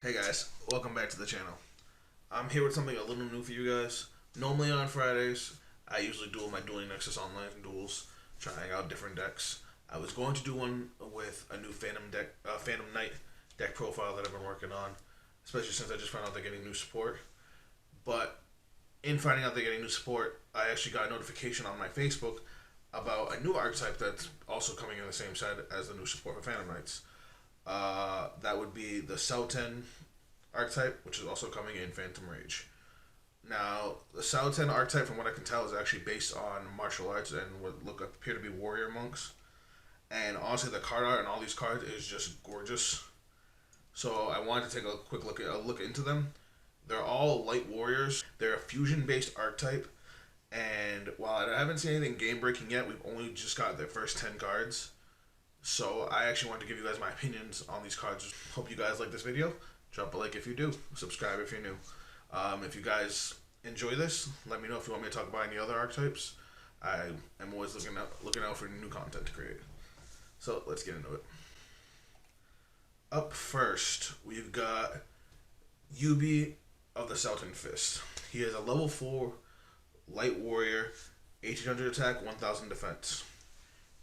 Hey guys, welcome back to the channel. I'm here with something a little new for you guys. Normally on Fridays, I usually do my Dueling Nexus online duels, trying out different decks. I was going to do one with a new Phantom Knight deck profile that I've been working on, especially since I just found out they're getting new support. But in finding out they're getting new support, I actually got a notification on my Facebook about a new archetype that's also coming in the same set as the new support for Phantom Knights. That would be the Sultan archetype, which is also coming in Phantom Rage. Now, the Sultan archetype, from what I can tell, is actually based on martial arts and what appear to be warrior monks. And honestly, the card art and all these cards is just gorgeous. So I wanted to take a quick look into them. They're all light warriors. They're a fusion based archetype, and while I haven't seen anything game breaking yet, we've only just got their first 10 cards. So I actually want to give you guys my opinions on these cards. Hope you guys like this video. Drop a like if you do. Subscribe if you're new. If you guys enjoy this, let me know if you want me to talk about any other archetypes. I am always looking out for new content to create. So let's get into it. Up first, we've got Yugioh of the Sultan Fist. He is a level 4 light warrior, 1800 attack, 1000 defense.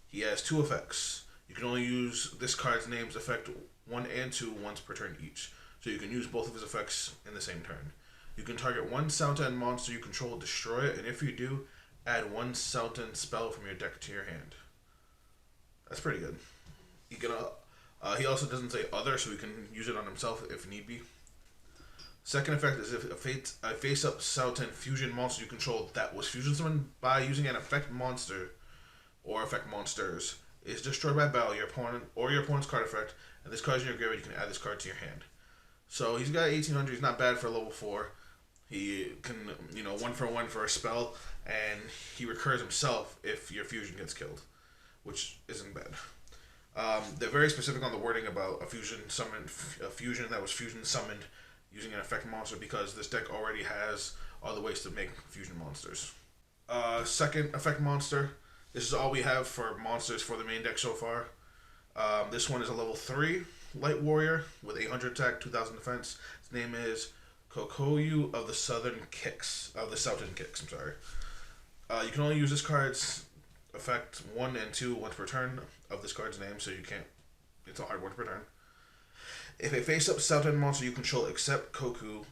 He has 2 effects. You can only use this card's name's effect 1 and 2 once per turn each. So you can use both of his effects in the same turn. You can target one Sultan monster you control, destroy it, and if you do, add one Sultan spell from your deck to your hand. That's pretty good. He also doesn't say other, so he can use it on himself if need be. Second effect is if a face-up Sultan fusion monster you control that was fusion summoned by using an effect monster or effect monsters is destroyed by battle, your opponent or your opponent's card effect, and this card is in your graveyard, you can add this card to your hand. So he's got 1800, he's not bad for level 4. He can, 1 for a spell, and he recurs himself if your fusion gets killed, which isn't bad. They're very specific on the wording about a fusion that was fusion summoned using an effect monster, because this deck already has all the ways to make fusion monsters. Second effect monster. This is all we have for monsters for the main deck so far. This one is a level 3 light warrior with 800 attack, 2000 defense. His name is Yugioh of the Sultan Kicks. I'm sorry. You can only use this card's effect 1 and 2 once per turn of this card's name, so you can't. It's a hard one per turn. If a face-up Sultan monster you control except Koku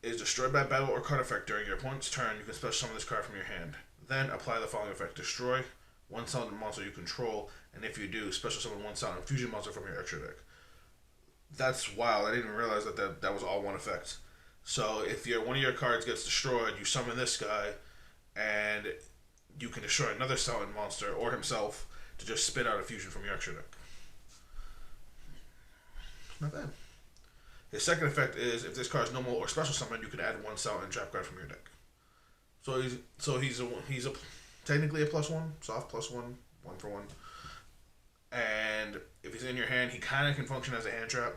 is destroyed by battle or card effect during your opponent's turn, you can special summon this card from your hand. Then apply the following effect: destroy one Sultan monster you control, and if you do, special summon one Sultan fusion monster from your extra deck. That's wild. I didn't even realize that was all one effect. So if one of your cards gets destroyed, you summon this guy, and you can destroy another Sultan monster or himself to just spit out a fusion from your extra deck. Not bad. His second effect is if this card is normal or special summon, you can add one Sultan trap card from your deck. He's technically a +1, soft +1, 1 for 1. And if he's in your hand, he kind of can function as a hand trap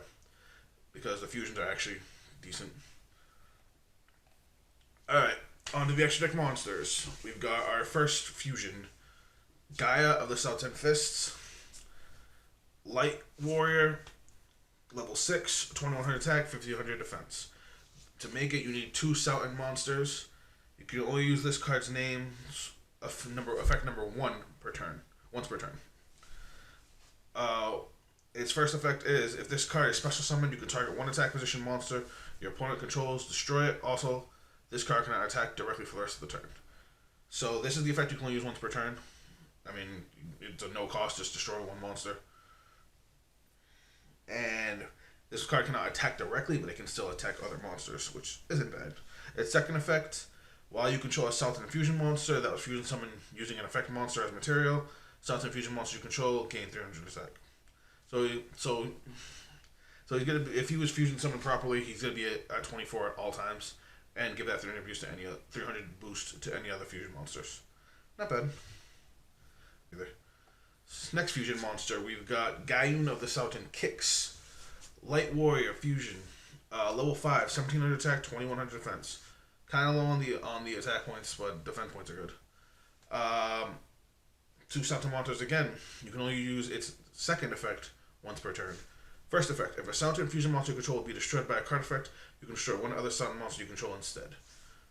because the fusions are actually decent. Alright, on to the extra deck monsters. We've got our first fusion, Gaia of the Sultan Fists. Light Warrior, level 6, 2100 attack, 1500 defense. To make it, you need 2 Sultan monsters. You can only use this card's name, effect number 1 per turn, once per turn. Its first effect is if this card is special summoned, you can target one attack position monster your opponent controls, destroy it. Also, this card cannot attack directly for the rest of the turn. So this is the effect you can only use once per turn. I mean, it's a no cost, just destroy one monster. And this card cannot attack directly, but it can still attack other monsters, which isn't bad. Its second effect: while you control a Sultan fusion monster that was fusion summoned using an effect monster as material, Sultan fusion monster you control gain 300 attack. So he's gonna if he was fusion summoned properly, he's gonna be at 24 at all times, and give that 300 boost to any other fusion monsters. Not bad. Either. Next fusion monster, we've got Gaiun of the Sultan Kicks. Light Warrior fusion, level 5, 1700 attack, 2100 defense. Kind of low on the attack points, but defense points are good. 2 Sultan monsters again. You can only use its second effect once per turn. First effect: if a Salton fusion monster you control will be destroyed by a card effect, you can destroy one other Salton monster you control instead.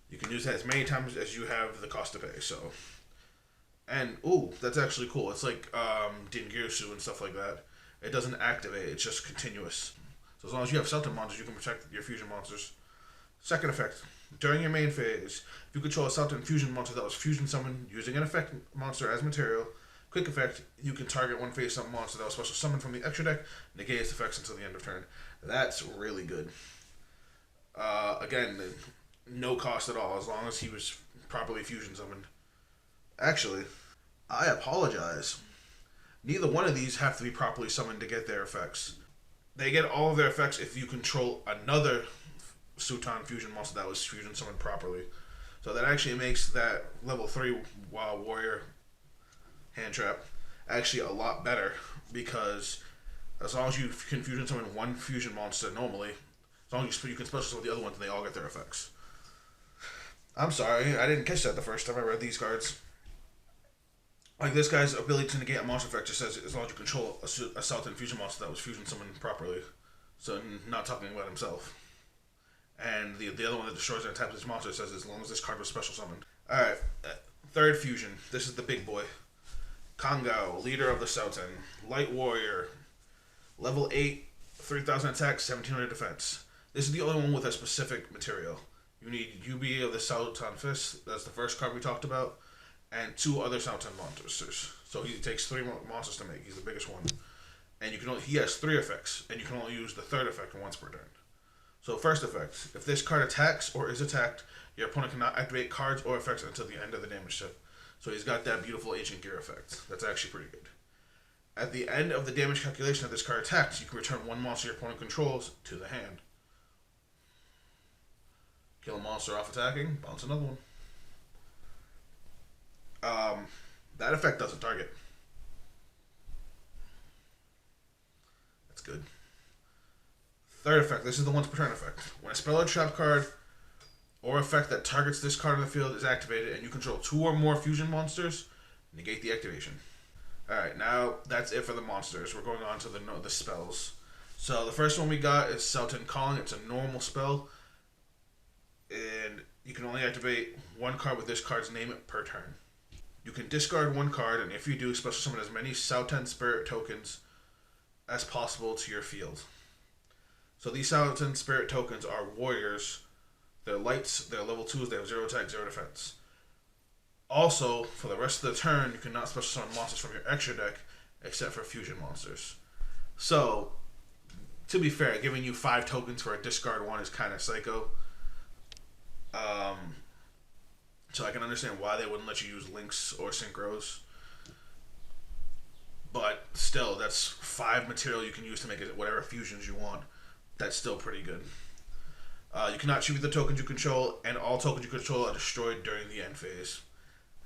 You can use that as many times as you have the cost to pay. So, and ooh, that's actually cool. It's like Dingirsu and stuff like that. It doesn't activate; it's just continuous. So as long as you have Salton monsters, you can protect your fusion monsters. Second effect: during your main phase, if you control a Salton fusion monster that was fusion summoned using an effect monster as material, quick effect: you can target one face up monster that was special summoned from the extra deck, negate its effects until the end of turn. That's really good. Again, no cost at all as long as he was properly fusion summoned. Actually, I apologize. Neither one of these have to be properly summoned to get their effects. They get all of their effects if you control another Sutan fusion monster that was fusion summoned properly. So that actually makes that level 3 warrior hand trap actually a lot better, because as long as you can fusion summon one fusion monster normally, as long as you can special summon the other ones, and they all get their effects. I'm sorry, I didn't catch that the first time I read these cards. Like this guy's ability to negate a monster effect just says as long as you control a Salton fusion monster that was fusion summoned properly. So not talking about himself. And the other one that destroys and taps his monster says as long as this card was special summoned. Alright, third fusion. This is the big boy. Kangao, leader of the Salton. Light warrior. Level 8, 3000 attack, 1700 defense. This is the only one with a specific material. You need Yugioh of the Salton Fist. That's the first card we talked about. And 2 other Salton monsters. So he takes 3 monsters to make. He's the biggest one. And he has 3 effects. And you can only use the third effect once per turn. So first effect: if this card attacks or is attacked, your opponent cannot activate cards or effects until the end of the damage step. So he's got that beautiful Ancient Gear effect. That's actually pretty good. At the end of the damage calculation of this card attacks, you can return one monster your opponent controls to the hand. Kill a monster off attacking, bounce another one. That effect doesn't target. That's good. Third effect, this is the once per turn effect. When a spell or trap card or effect that targets this card in the field is activated and you control 2 or more fusion monsters, negate the activation. Alright, now that's it for the monsters. We're going on to the spells. So the first one we got is Salton Calling. It's a normal spell. And you can only activate one card with this card's name per turn. You can discard one card, and if you do, special summon as many Salton Spirit tokens as possible to your field. So these Salton Spirit tokens are warriors. They're lights, they're level 2s, they have 0 attack, 0 defense. Also, for the rest of the turn, you cannot special summon monsters from your extra deck, except for fusion monsters. So, to be fair, giving you 5 tokens for a discard one is kind of psycho. So I can understand why they wouldn't let you use Lynx or Synchros. But still, that's 5 material you can use to make it whatever fusions you want. That's still pretty good. You cannot choose the tokens you control, and all tokens you control are destroyed during the end phase.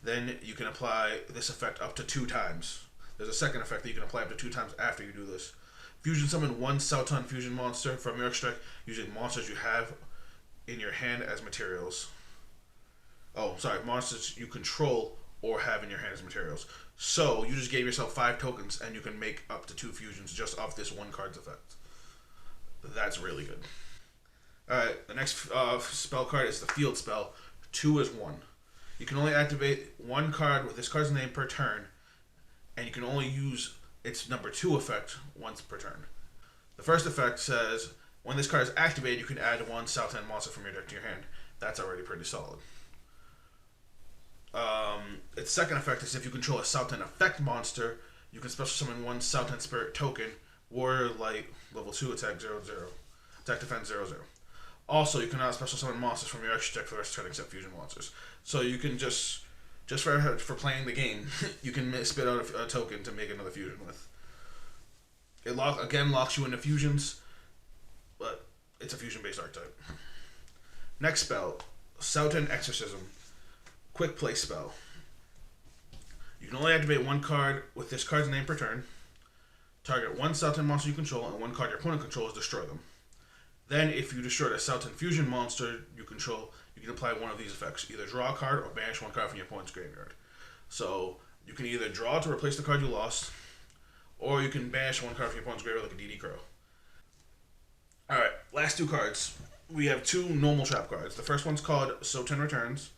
Then you can apply this effect up to 2 times. There's a second effect that you can apply up to 2 times after you do this. Fusion summon one Salton fusion monster from your extra deck using monsters you have in your hand as materials. Monsters you control or have in your hand as materials. So you just gave yourself 5 tokens, and you can make up to 2 fusions just off this one card's effect. That's really good. Alright, the next spell card is the field spell. 2 is 1. You can only activate one card with this card's name per turn, and you can only use its number 2 effect once per turn. The first effect says, when this card is activated, you can add 1 Salton monster from your deck to your hand. That's already pretty solid. Its second effect is if you control a Salton effect monster, you can special summon 1 Salton Spirit token, Warrior Light, level 2, attack 0/0. Attack defense 0/0. Also, you cannot special summon monsters from your extra deck for the rest of the turn except fusion monsters. So you can just for playing the game, you can spit out a token to make another fusion with. It locks you into fusions, but it's a fusion-based archetype. Next spell, Salton Exorcism. Quick play spell. You can only activate one card with this card's name per turn. Target 1 Salton monster you control and 1 card your opponent controls, destroy them. Then, if you destroyed a Salton fusion monster you control, you can apply one of these effects. Either draw a card or banish one card from your opponent's graveyard. So, you can either draw to replace the card you lost, or you can banish one card from your opponent's graveyard like a DD Crow. All right, last two cards. We have two normal trap cards. The first one's called Soten Returns.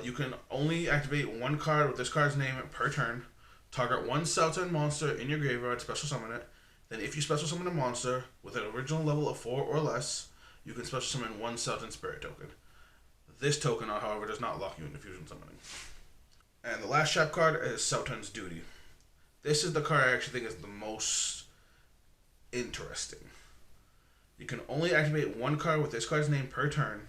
You can only activate one card with this card's name per turn. Target one Soten monster in your graveyard, special summon it. Then, if you special summon a monster with an original level of 4 or less, you can special summon one Soten Spirit token. This token, however, does not lock you into fusion summoning. And the last trap card is Soten's Duty. This is the card I actually think is the most interesting. You can only activate one card with this card's name per turn.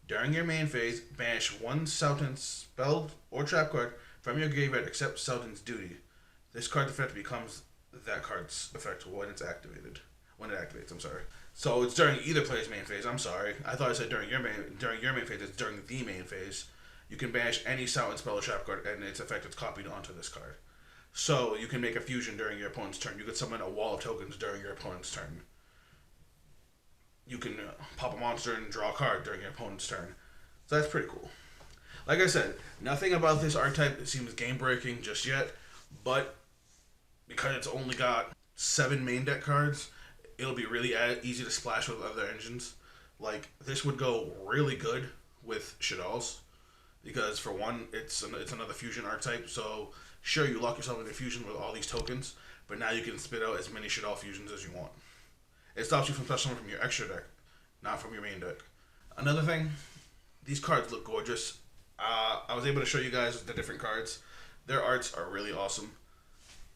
During your main phase, banish one Soten spell or trap card from your graveyard except Soten's Duty. This card's effect becomes that card's effect when it's activated. When it activates, I'm sorry. So it's during either player's main phase. I'm sorry. I thought I said during your main phase. It's during the main phase. You can banish any Soten spell or trap card, and its effect is copied onto this card. So you can make a fusion during your opponent's turn. You could summon a wall of tokens during your opponent's turn. You can pop a monster and draw a card during your opponent's turn. So that's pretty cool. Like I said, nothing about this archetype seems game breaking just yet, but because it's only got 7 main deck cards, it'll be really easy to splash with other engines. Like, this would go really good with Shaddolls, because for one, it's another fusion archetype. So sure, you lock yourself into fusion with all these tokens, but now you can spit out as many Shaddol fusions as you want. It stops you from special from your extra deck, not from your main deck. Another thing, these cards look gorgeous. I was able to show you guys the different cards. Their arts are really awesome.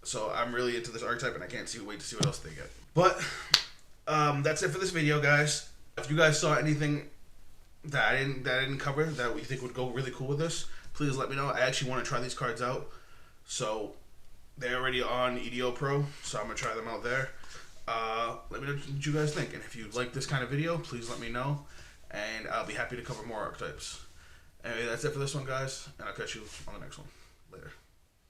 So I'm really into this archetype, and I can't wait to see what else they get. But that's it for this video, guys. If you guys saw anything that I didn't cover that we think would go really cool with this, please let me know. I actually want to try these cards out. So they're already on EDO Pro, so I'm gonna try them out there. Let me know what you guys think, and if you like this kind of video, please let me know, and I'll be happy to cover more archetypes. Anyway, that's it for this one, guys, and I'll catch you on the next one. Later.